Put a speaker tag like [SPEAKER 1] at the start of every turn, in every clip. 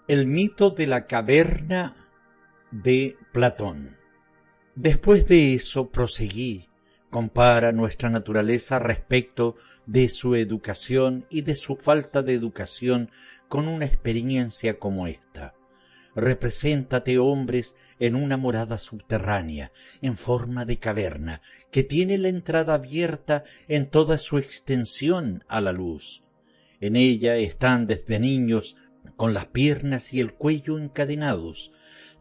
[SPEAKER 1] El mito de la caverna de Platón. Después de eso proseguí, compara nuestra naturaleza respecto de su educación y de su falta de educación con una experiencia como esta. Represéntate, hombres, en una morada subterránea, en forma de caverna, que tiene la entrada abierta en toda su extensión a la luz. En ella están desde niños con las piernas y el cuello encadenados,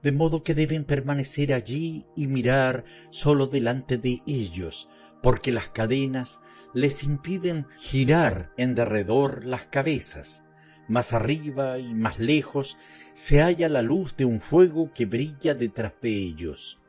[SPEAKER 1] de modo que deben permanecer allí y mirar solo delante de ellos, porque las cadenas les impiden girar en derredor las cabezas. Más arriba y más lejos se halla la luz de un fuego que brilla detrás de ellos,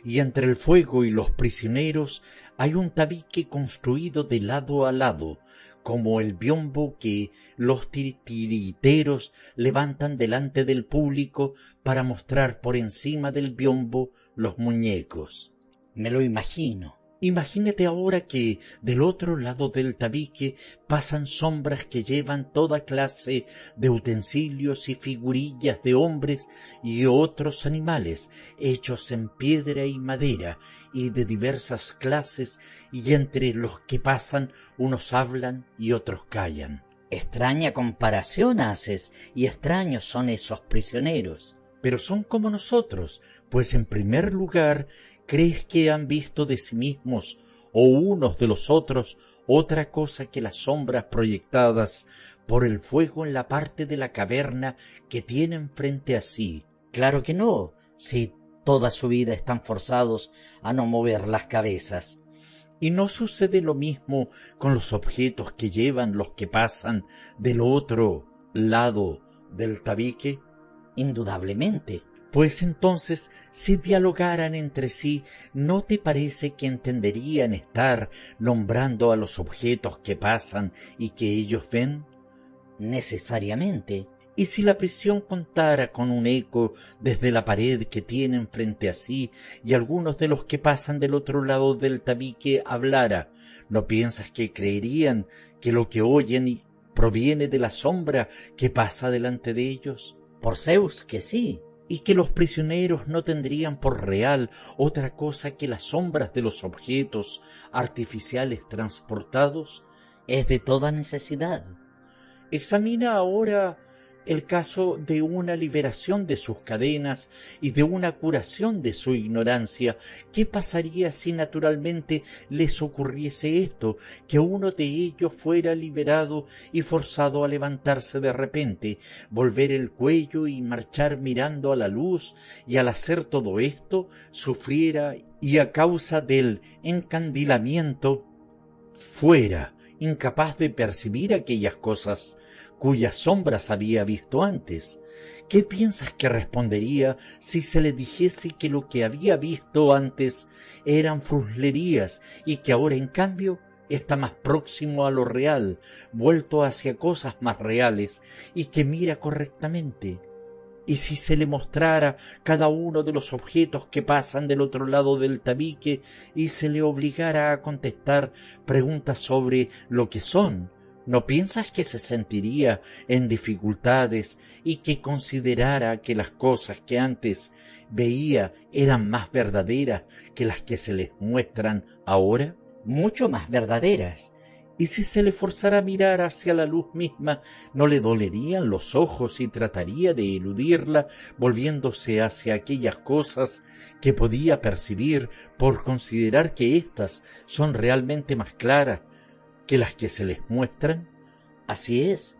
[SPEAKER 1] y entre el fuego y los prisioneros hay un tabique construido de lado a lado, como el biombo que los titiriteros levantan delante del público para mostrar por encima del biombo los muñecos. Me lo imagino. Imagínate ahora que del otro lado del tabique pasan sombras que llevan toda clase de utensilios y figurillas de hombres y otros animales, hechos en piedra y madera, y de diversas clases, y entre los que pasan unos hablan y otros callan.
[SPEAKER 2] Extraña comparación haces, y extraños son esos prisioneros.
[SPEAKER 1] Pero son como nosotros, pues en primer lugar, ¿crees que han visto de sí mismos o unos de los otros otra cosa que las sombras proyectadas por el fuego en la parte de la caverna que tienen frente a sí?
[SPEAKER 2] Claro que no, si toda su vida están forzados a no mover las cabezas.
[SPEAKER 1] ¿Y no sucede lo mismo con los objetos que llevan los que pasan del otro lado del tabique?
[SPEAKER 2] Indudablemente.
[SPEAKER 1] Pues entonces, si dialogaran entre sí, ¿no te parece que entenderían estar nombrando a los objetos que pasan y que ellos ven?
[SPEAKER 2] Necesariamente.
[SPEAKER 1] ¿Y si la prisión contara con un eco desde la pared que tienen frente a sí y algunos de los que pasan del otro lado del tabique hablara, ¿no piensas que creerían que lo que oyen proviene de la sombra que pasa delante de ellos?
[SPEAKER 2] Por Zeus que sí.
[SPEAKER 1] Y que los prisioneros no tendrían por real otra cosa que las sombras de los objetos artificiales transportados.
[SPEAKER 2] Es de toda necesidad.
[SPEAKER 1] Examina ahora el caso de una liberación de sus cadenas y de una curación de su ignorancia. ¿Qué pasaría si naturalmente les ocurriese esto, que uno de ellos fuera liberado y forzado a levantarse de repente, volver el cuello y marchar mirando a la luz, y al hacer todo esto sufriera y a causa del encandilamiento fuera incapaz de percibir aquellas cosas cuyas sombras había visto antes? ¿Qué piensas que respondería si se le dijese que lo que había visto antes eran fruslerías y que ahora en cambio está más próximo a lo real, vuelto hacia cosas más reales y que mira correctamente? Y si se le mostrara cada uno de los objetos que pasan del otro lado del tabique y se le obligara a contestar preguntas sobre lo que son, ¿no piensas que se sentiría en dificultades y que considerara que las cosas que antes veía eran más verdaderas que las que se les muestran ahora?
[SPEAKER 2] Mucho más verdaderas.
[SPEAKER 1] Y si se le forzara a mirar hacia la luz misma, ¿no le dolerían los ojos y trataría de eludirla, volviéndose hacia aquellas cosas que podía percibir por considerar que éstas son realmente más claras que las que se les muestran?
[SPEAKER 2] Así es.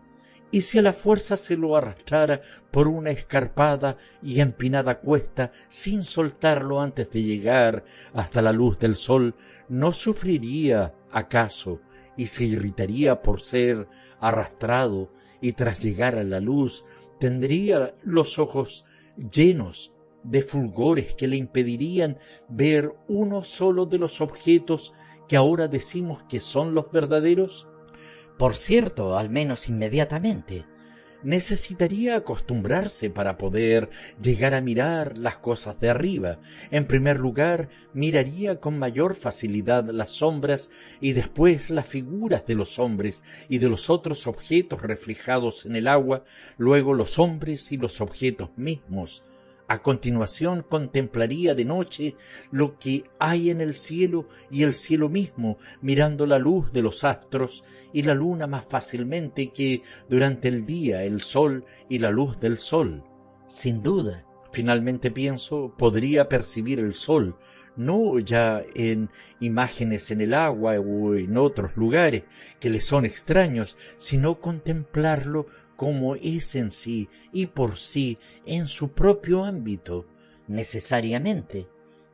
[SPEAKER 1] Y si a la fuerza se lo arrastrara por una escarpada y empinada cuesta sin soltarlo antes de llegar hasta la luz del sol, ¿no sufriría acaso y se irritaría por ser arrastrado, y tras llegar a la luz tendría los ojos llenos de fulgores que le impedirían ver uno solo de los objetos que ahora decimos que son los verdaderos?
[SPEAKER 2] Por cierto, al menos inmediatamente.
[SPEAKER 1] necesitaría acostumbrarse para poder llegar a mirar las cosas de arriba. En primer lugar, miraría con mayor facilidad las sombras y después las figuras de los hombres y de los otros objetos reflejados en el agua, luego los hombres y los objetos mismos. A continuación contemplaría de noche lo que hay en el cielo y el cielo mismo, mirando la luz de los astros y la luna más fácilmente que durante el día el sol y la luz del sol.
[SPEAKER 2] Sin duda.
[SPEAKER 1] Finalmente pienso, podría percibir el sol, no ya en imágenes en el agua o en otros lugares que le son extraños, sino contemplarlo como es en sí y por sí en su propio ámbito,
[SPEAKER 2] necesariamente.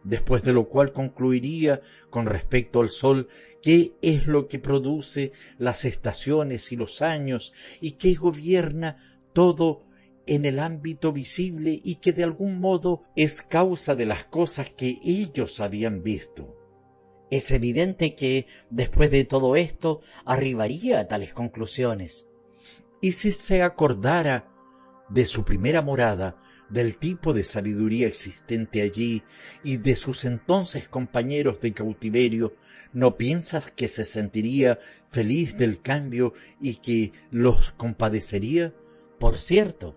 [SPEAKER 1] Después de lo cual concluiría con respecto al sol qué es lo que produce las estaciones y los años y que gobierna todo en el ámbito visible y que de algún modo es causa de las cosas que ellos habían visto.
[SPEAKER 2] Es evidente que después de todo esto arribaría a tales conclusiones.
[SPEAKER 1] Y si se acordara de su primera morada, del tipo de sabiduría existente allí y de sus entonces compañeros de cautiverio, ¿no piensas que se sentiría feliz del cambio y que los compadecería?
[SPEAKER 2] Por cierto,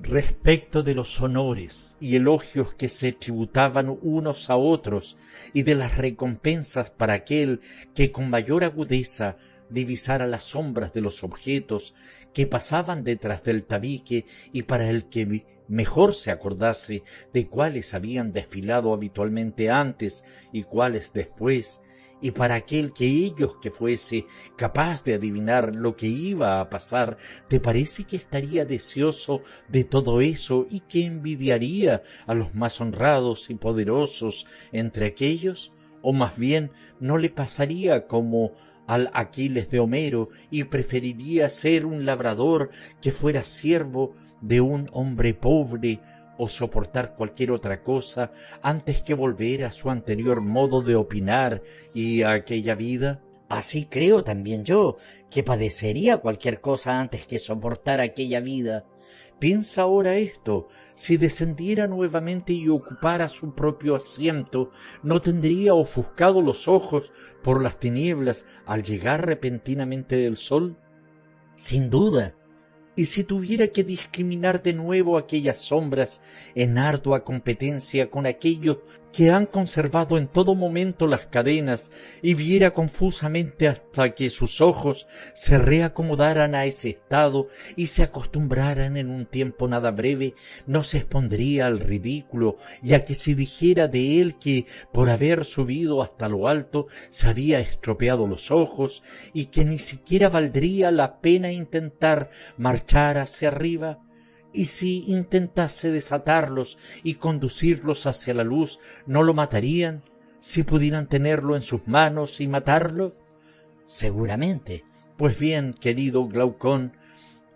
[SPEAKER 1] respecto de los honores y elogios que se tributaban unos a otros y de las recompensas para aquel que con mayor agudeza divisara las sombras de los objetos que pasaban detrás del tabique y para el que mejor se acordase de cuáles habían desfilado habitualmente antes y cuáles después, y para aquel que ellos que fuese capaz de adivinar lo que iba a pasar, ¿te parece que estaría deseoso de todo eso y que envidiaría a los más honrados y poderosos entre aquellos? ¿O más bien no le pasaría como al Aquiles de Homero y preferiría ser un labrador que fuera siervo de un hombre pobre o soportar cualquier otra cosa antes que volver a su anterior modo de opinar y a aquella vida?
[SPEAKER 2] Así creo también yo, que padecería cualquier cosa antes que soportar aquella vida.
[SPEAKER 1] Piensa ahora esto, si descendiera nuevamente y ocupara su propio asiento, ¿no tendría ofuscados los ojos por las tinieblas al llegar repentinamente del sol?
[SPEAKER 2] Sin duda.
[SPEAKER 1] Y si tuviera que discriminar de nuevo aquellas sombras en ardua competencia con aquellos que han conservado en todo momento las cadenas y viera confusamente hasta que sus ojos se reacomodaran a ese estado y se acostumbraran en un tiempo nada breve, no se expondría al ridículo, ya que si dijera de él que por haber subido hasta lo alto se había estropeado los ojos y que ni siquiera valdría la pena intentar marchar hacia arriba. Y si intentase desatarlos y conducirlos hacia la luz, ¿no lo matarían? Si pudieran tenerlo en sus manos y matarlo.
[SPEAKER 2] Seguramente.
[SPEAKER 1] Pues bien, querido Glaucón,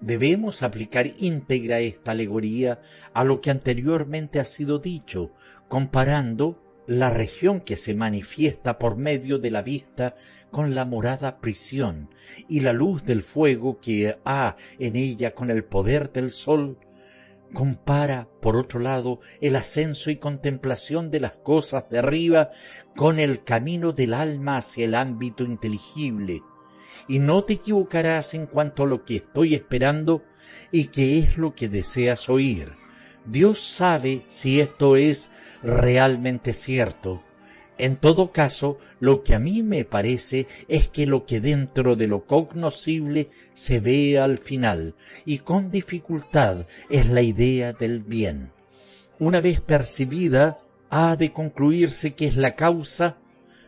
[SPEAKER 1] debemos aplicar íntegra esta alegoría a lo que anteriormente ha sido dicho, comparando la región que se manifiesta por medio de la vista con la morada prisión y la luz del fuego que ha en ella con el poder del sol. Compara, por otro lado, el ascenso y contemplación de las cosas de arriba con el camino del alma hacia el ámbito inteligible. Y no te equivocarás en cuanto a lo que estoy esperando y que es lo que deseas oír. Dios sabe si esto es realmente cierto. En todo caso, lo que a mí me parece es que lo que dentro de lo cognoscible se ve al final, y con dificultad, es la idea del bien. Una vez percibida, ha de concluirse que es la causa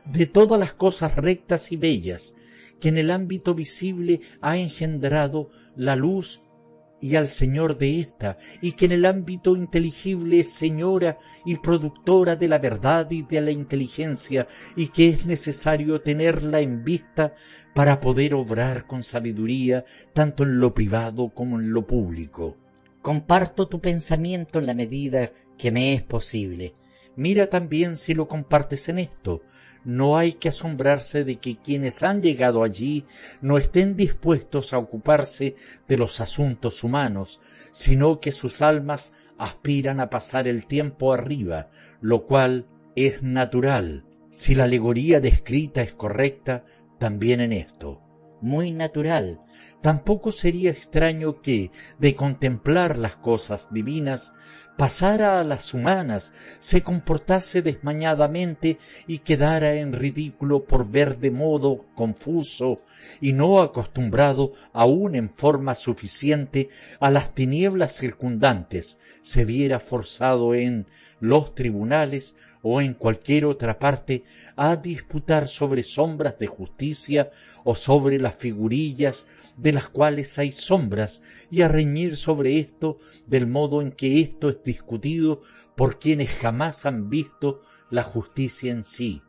[SPEAKER 1] de todas las cosas rectas y bellas, que en el ámbito visible ha engendrado la luz y al Señor de ésta, y que en el ámbito inteligible es señora y productora de la verdad y de la inteligencia, y que es necesario tenerla en vista para poder obrar con sabiduría tanto en lo privado como en lo público.
[SPEAKER 2] Comparto tu pensamiento en la medida que me es posible.
[SPEAKER 1] Mira también si lo compartes en esto. no hay que asombrarse de que quienes han llegado allí no estén dispuestos a ocuparse de los asuntos humanos, sino que sus almas aspiran a pasar el tiempo arriba, lo cual es natural, si la alegoría descrita es correcta, también en esto.
[SPEAKER 2] Muy natural.
[SPEAKER 1] Tampoco sería extraño que, de contemplar las cosas divinas, pasara a las humanas, se comportase desmañadamente y quedara en ridículo por ver de modo confuso y no acostumbrado aún en forma suficiente a las tinieblas circundantes, se viera forzado en los tribunales o en cualquier otra parte a disputar sobre sombras de justicia o sobre las figurillas de las cuales hay sombras y a reñir sobre esto del modo en que esto es discutido por quienes jamás han visto la justicia en sí.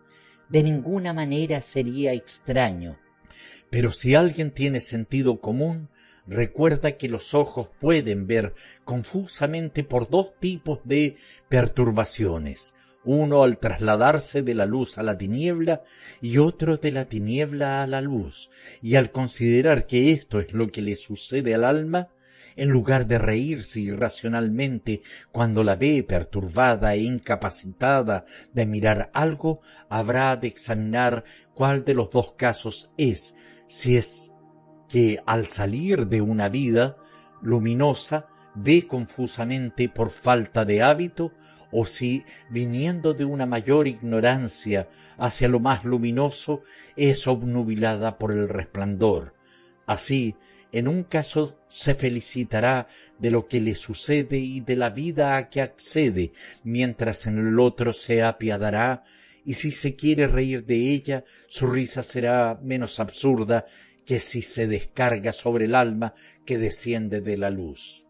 [SPEAKER 2] De ninguna manera sería extraño.
[SPEAKER 1] Pero si alguien tiene sentido común, recuerda que los ojos pueden ver confusamente por dos tipos de perturbaciones, uno al trasladarse de la luz a la tiniebla y otro de la tiniebla a la luz, y al considerar que esto es lo que le sucede al alma, en lugar de reírse irracionalmente cuando la ve perturbada e incapacitada de mirar algo, habrá de examinar cuál de los dos casos es, si es que al salir de una vida luminosa ve confusamente por falta de hábito, o si, viniendo de una mayor ignorancia hacia lo más luminoso, es obnubilada por el resplandor. Así, en un caso se felicitará de lo que le sucede y de la vida a que accede, mientras en el otro se apiadará, y si se quiere reír de ella, su risa será menos absurda que si se descarga sobre el alma que desciende de la luz.